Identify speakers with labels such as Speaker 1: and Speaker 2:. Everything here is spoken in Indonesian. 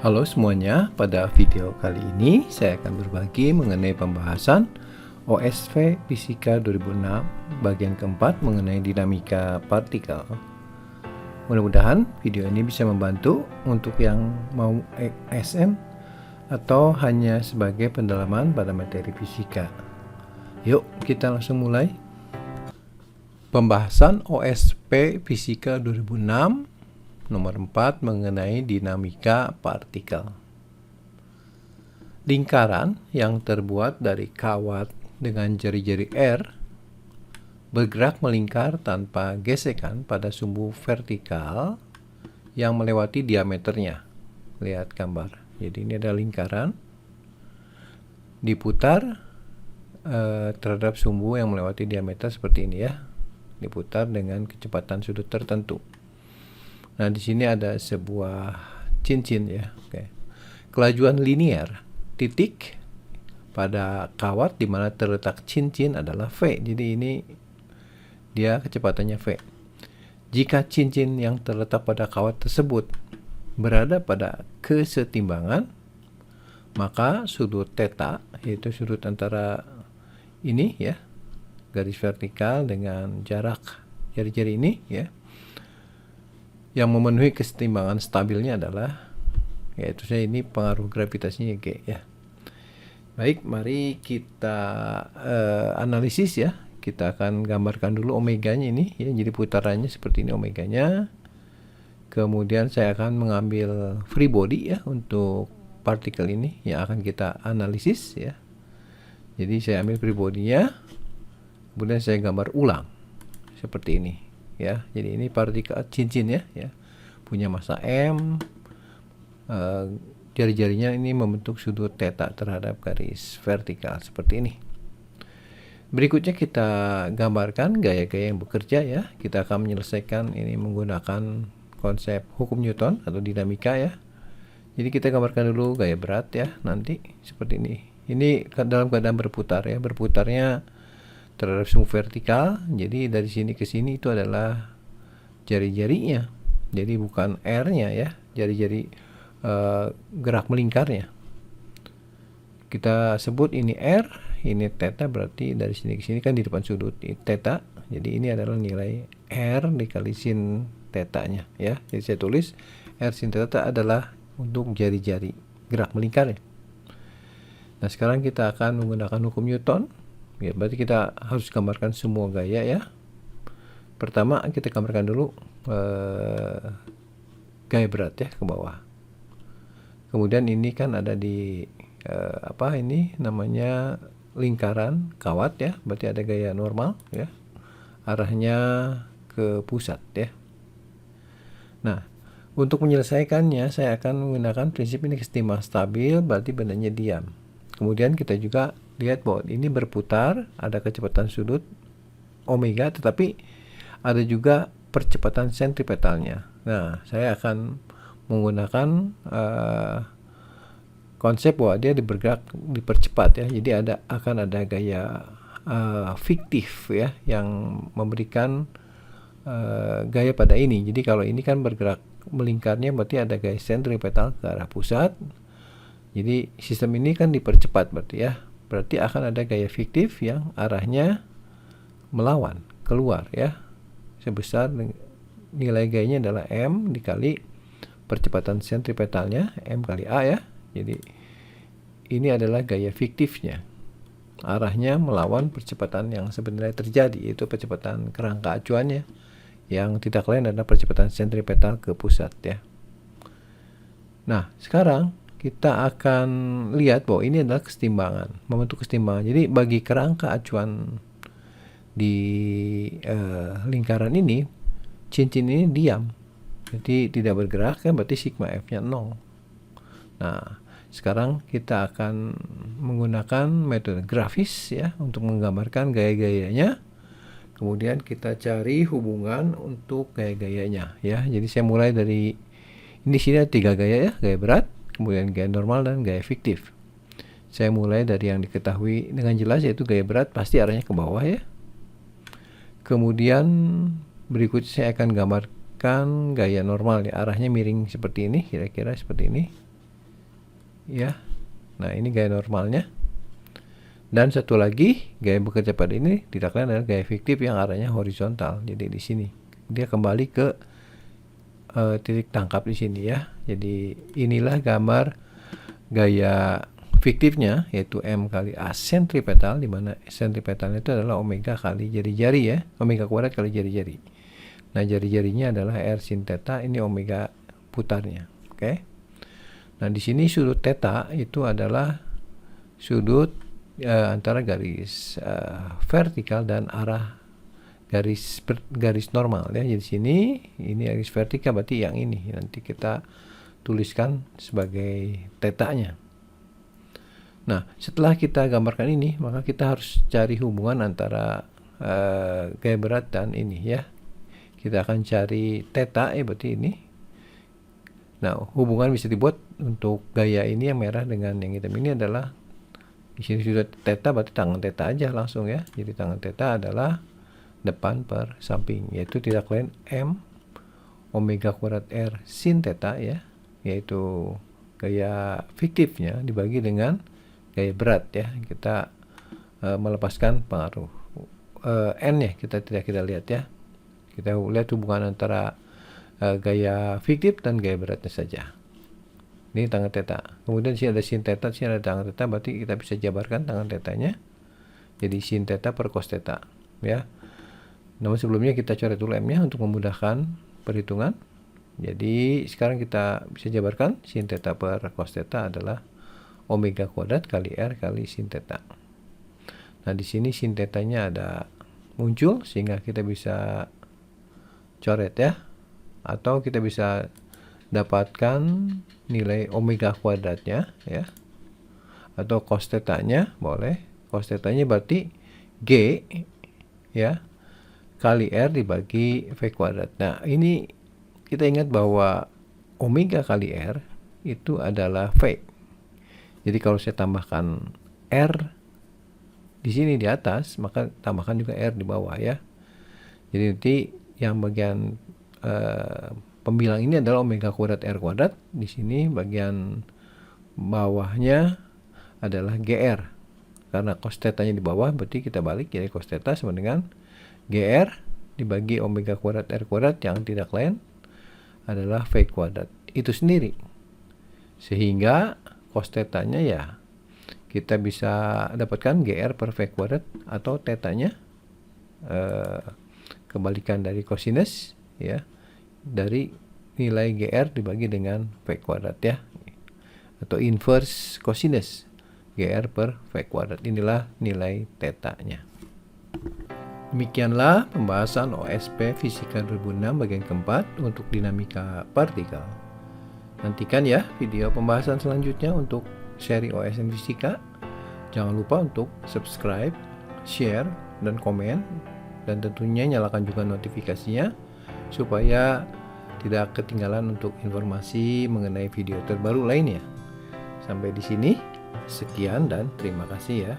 Speaker 1: Halo semuanya, pada video kali ini saya akan berbagi mengenai pembahasan OSV Fisika 2006 bagian keempat mengenai dinamika partikel. Mudah-mudahan video ini bisa membantu untuk yang mau SM atau hanya sebagai pendalaman pada materi fisika. Yuk kita langsung mulai. Pembahasan OSV Fisika 2006 nomor 4 mengenai dinamika partikel. Lingkaran yang terbuat dari kawat dengan jari-jari R bergerak melingkar tanpa gesekan pada sumbu vertikal yang melewati diameternya. Lihat gambar. Jadi ini ada lingkaran diputar terhadap sumbu yang melewati diameter seperti ini ya. Diputar dengan kecepatan sudut tertentu. Nah, di sini ada sebuah cincin ya. Oke. Kelajuan linear titik pada kawat di mana terletak cincin adalah V. Jadi ini dia kecepatannya V. Jika cincin yang terletak pada kawat tersebut berada pada kesetimbangan, maka sudut theta, yaitu sudut antara ini ya, garis vertikal dengan jarak jari-jari ini ya, yang memenuhi kesetimbangan stabilnya adalah, yaitu saya ini pengaruh gravitasinya G ya. Baik, mari kita analisis ya. Kita akan gambarkan dulu omeganya ini ya. Jadi putarannya seperti ini omeganya. Kemudian saya akan mengambil free body ya untuk partikel ini yang akan kita analisis ya. Jadi saya ambil free body-nya. Kemudian saya gambar ulang seperti ini. Ya, jadi ini partikel cincin ya, punya massa m, jari-jarinya ini membentuk sudut theta terhadap garis vertikal seperti ini. Berikutnya kita gambarkan gaya-gaya yang bekerja ya. Kita akan menyelesaikan ini menggunakan konsep hukum Newton atau dinamika ya. Jadi kita gambarkan dulu gaya berat ya, nanti seperti ini. Ini dalam keadaan berputar ya, berputarnya terhadap sumbu vertikal. Jadi dari sini ke sini itu adalah jari-jarinya, jadi bukan R-nya ya, jari-jari gerak melingkarnya. Kita sebut ini R, ini theta, berarti dari sini ke sini kan di depan sudut theta. Jadi ini adalah nilai R dikali sin theta-nya ya. Jadi saya tulis R sin theta adalah untuk jari-jari gerak melingkarnya. Nah, sekarang kita akan menggunakan hukum Newton. Ya, berarti kita harus gambarkan semua gaya ya. Pertama kita gambarkan dulu gaya berat ya ke bawah. Kemudian ini kan ada di ini namanya lingkaran kawat ya. Berarti ada gaya normal ya. Arahnya ke pusat ya. Nah, untuk menyelesaikannya saya akan menggunakan prinsip ini kesetimbangan stabil, berarti bendanya diam. Kemudian kita juga lihat bahwa ini berputar, ada kecepatan sudut omega, tetapi ada juga percepatan sentripetalnya. Nah, saya akan menggunakan konsep bahwa dia bergerak dipercepat ya. Jadi akan ada gaya fiktif ya yang memberikan gaya pada ini. Jadi kalau ini kan bergerak melingkarnya, berarti ada gaya sentripetal ke arah pusat. Jadi sistem ini kan dipercepat berarti ya. Berarti akan ada gaya fiktif yang arahnya melawan, keluar ya. Sebesar nilai gayanya adalah M dikali percepatan sentripetalnya, M kali A ya. Jadi ini adalah gaya fiktifnya. Arahnya melawan percepatan yang sebenarnya terjadi, yaitu percepatan kerangka acuannya, yang tidak lain adalah percepatan sentripetal ke pusat ya. Nah, sekarang kita akan lihat bahwa ini adalah kesetimbangan, membentuk kesetimbangan. Jadi bagi kerangka acuan di lingkaran ini, cincin ini diam, jadi tidak bergerak kan, berarti sigma F-nya 0. Nah, sekarang kita akan menggunakan metode grafis ya untuk menggambarkan gaya-gayanya. Kemudian kita cari hubungan untuk gaya-gayanya ya. Jadi saya mulai dari ini, sini ada 3 gaya ya, gaya berat, kemudian gaya normal dan gaya fiktif. Saya mulai dari yang diketahui dengan jelas, yaitu gaya berat pasti arahnya ke bawah ya. Kemudian berikutnya saya akan gambarkan gaya normal ya, arahnya miring seperti ini, kira-kira seperti ini. ya. Nah, ini gaya normalnya. Dan satu lagi, gaya bekerja pada ini tidak lain adalah gaya fiktif yang arahnya horizontal. Jadi di sini dia kembali ke titik tangkap di sini ya. Jadi inilah gambar gaya fiktifnya, yaitu M kali A sentripetal, di mana sentripetalnya itu adalah omega kali jari-jari ya, omega kuadrat kali jari-jari. Nah, jari-jarinya adalah R sin theta, ini omega putarnya. Oke. Nah, di sini sudut theta itu adalah sudut antara garis vertikal dan arah garis normal ya. Jadi sini ini garis vertikal, berarti yang ini nanti kita tuliskan sebagai tetanya. Nah, setelah kita gambarkan ini, maka kita harus cari hubungan antara gaya berat dan ini ya. Kita akan cari theta ya, berarti ini. Nah, hubungan bisa dibuat untuk gaya ini yang merah dengan yang hitam ini adalah di sini sudah theta, berarti tangan theta aja langsung ya. Jadi tangan theta adalah depan per samping, yaitu tidak lain M omega kuadrat R sin theta ya, yaitu gaya fiktifnya dibagi dengan gaya berat ya. Kita melepaskan pengaruh N ya, kita lihat ya. Kita lihat hubungan antara gaya fiktif dan gaya beratnya saja. Ini tangan theta. Kemudian di sini ada sin theta, di sini ada tangan theta, berarti kita bisa jabarkan tangan tetanya. Jadi sin theta per cos theta ya. Namun sebelumnya kita coret dulu M-nya untuk memudahkan perhitungan. Jadi sekarang kita bisa jabarkan sin theta per cos theta adalah omega kuadrat kali R kali sin theta. Nah, di sini sin thetanya ada muncul sehingga kita bisa coret ya. Atau kita bisa dapatkan nilai omega kuadratnya ya. Atau cos thetanya boleh. Cos thetanya berarti G ya kali R dibagi V kuadrat. Nah, ini kita ingat bahwa omega kali R itu adalah V. Jadi kalau saya tambahkan R di sini di atas, maka tambahkan juga R di bawah ya. Jadi nanti yang bagian pembilang ini adalah omega kuadrat R kuadrat. Di sini bagian bawahnya adalah GR. Karena cos thetanya di bawah, berarti kita balik, jadi cos theta sama dengan GR dibagi omega kuadrat R kuadrat yang tidak lain adalah V kuadrat itu sendiri. Sehingga cos thetanya ya kita bisa dapatkan GR per V kuadrat, atau tetanya kebalikan dari cosinus ya, dari nilai GR dibagi dengan V kuadrat ya, atau inverse cosinus GR per V kuadrat. Inilah nilai tetanya. Demikianlah pembahasan OSP Fisika 2006 bagian keempat untuk dinamika partikel. Nantikan ya video pembahasan selanjutnya untuk seri OSN Fisika. Jangan lupa untuk subscribe, share, dan komen, dan tentunya nyalakan juga notifikasinya supaya tidak ketinggalan untuk informasi mengenai video terbaru lainnya. Sampai di sini, sekian dan terima kasih ya.